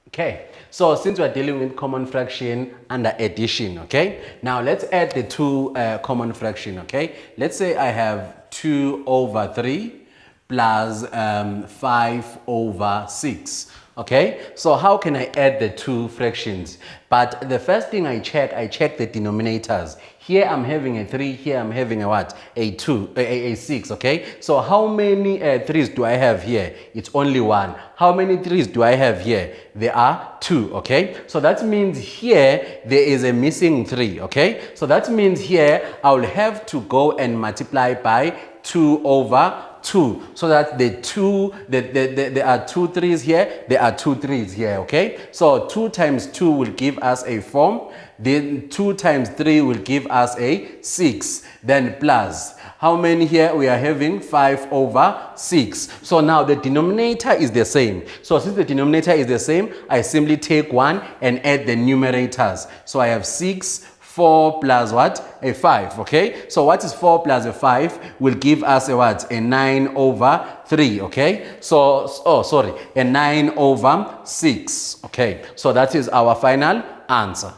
Okay, so since we're dealing with common fraction under addition, okay, now let's add the two common fraction, okay. Let's say I have 2 over 3 plus 5 over 6. Okay, so how can I add the two fractions? But the first thing I check the denominators. Here I'm having a 3, here I'm having a what? A 2, a 6, okay? So how many 3's do I have here? It's only 1. How many 3's do I have here? There are 2, okay? So that means here there is a missing 3, okay? So that means here I will have to go and multiply by 2 over 2, so that there are 2 3's here, there are 2 3's here, okay? So 2 times 2 will give us a 4, then 2 times 3 will give us a 6, then plus how many here? We are having 5 over 6. So now the denominator is the same. So since the denominator is the same, I simply take 1 and add the numerators. So I have 6, 4 plus what? A 5, okay? So what is 4 plus a 5 will give us a what? A 9 over 3, okay? So, oh, sorry, a 9 over 6, okay? So that is our final answer.